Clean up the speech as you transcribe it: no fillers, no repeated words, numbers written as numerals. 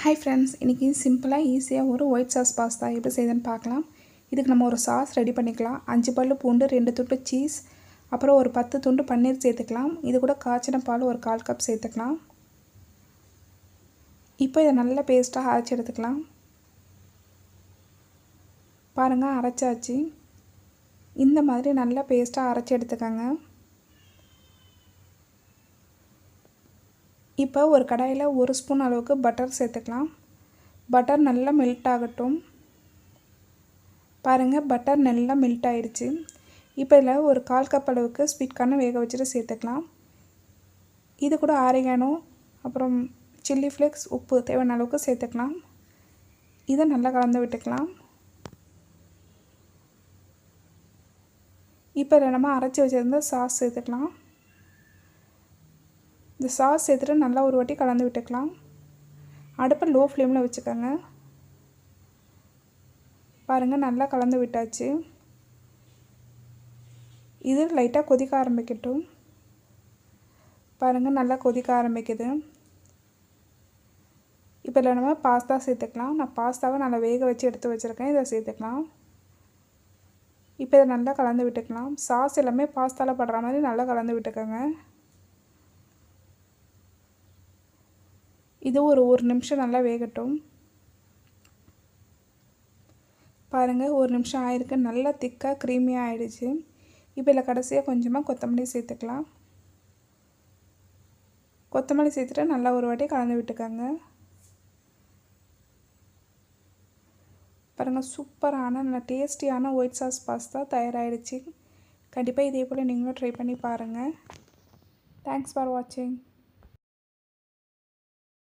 Hi friends, இன்றைக்கி சிம்பிளாக ஈஸியாக ஒரு ஒயிட் சாஸ் பாஸ்தா எப்படி செய்யுதுன்னு பார்க்கலாம். இதுக்கு நம்ம ஒரு சாஸ் ரெடி பண்ணிக்கலாம். 5 பல்லு பூண்டு, 2 துண்டு சீஸ், அப்புறம் ஒரு 10 துண்டு பன்னீர் சேர்த்துக்கலாம். இது கூட காய்ச்சின பால் ஒரு 1/4 கப் சேர்த்துக்கலாம். இப்போ இதை நல்ல பேஸ்ட்டாக அரைச்சி எடுத்துக்கலாம். பாருங்கள், அரைச்சாச்சு. இந்த மாதிரி நல்லா பேஸ்ட்டாக அரைச்சி எடுத்துக்கோங்க. இப்போ ஒரு கடாயில் 1 ஸ்பூன் அளவுக்கு பட்டர் சேர்த்துக்கலாம். பட்டர் நல்லா மெல்ட் ஆகட்டும். பாருங்கள், பட்டர் நல்லா மெல்ட் ஆகிடுச்சு. இப்போ இதில் ஒரு 1/4 கப் அளவுக்கு ஸ்வீட் கார்னை வேக வச்சுட்டு சேர்த்துக்கலாம். இது கூட ஆரிகானோ, அப்புறம் சில்லி ஃப்ளேக்ஸ், உப்பு தேவையான அளவுக்கு சேர்த்துக்கலாம். இதை நல்லா கலந்து விட்டுக்கலாம். இப்போ இதில் நம்ம அரைச்சி வச்சுருந்த சாஸ் சேர்த்துக்கலாம். இந்த சாஸ் சேர்த்துட்டு நல்லா ஒரு வாட்டி கலந்து விட்டுக்கலாம். அடுப்பை லோ ஃப்ளேமில் வச்சுக்கோங்க. பாருங்கள், நல்லா கலந்து விட்டாச்சு. இது லைட்டாக கொதிக்க ஆரம்பிக்கட்டும். பாருங்கள், நல்லா கொதிக்க ஆரம்பிக்குது. இப்போ இதில் நம்ம பாஸ்தா சேர்த்துக்கலாம். நான் பாஸ்தாவை நல்லா வேக வச்சு எடுத்து வச்சுருக்கேன். இதை சேர்த்துக்கலாம். இப்போ இதை நல்லா கலந்து விட்டுக்கலாம். சாஸ் எல்லாமே பாஸ்தாவில் படுற மாதிரி நல்லா கலந்து விட்டுக்கோங்க. இது ஒரு 1 நிமிஷம் நல்லா வேகட்டும். பாருங்கள், 1 நிமிஷம் ஆயிருக்கு. நல்லா திக்காக க்ரீமியாக ஆகிடுச்சு. இப்போ இதில் கடைசியாக கொஞ்சமாக கொத்தமல்லி சேர்த்துக்கலாம். கொத்தமல்லி சேர்த்துட்டு நல்லா ஒரு வாட்டி கலந்து விட்டுக்கோங்க. பாருங்கள், சூப்பரான நல்ல டேஸ்டியான ஒயிட் சாஸ் பாஸ்தா தயாராகிடுச்சு. கண்டிப்பாக இதே போல் நீங்களும் ட்ரை பண்ணி பாருங்கள். தேங்க்ஸ் ஃபார் வாட்சிங்.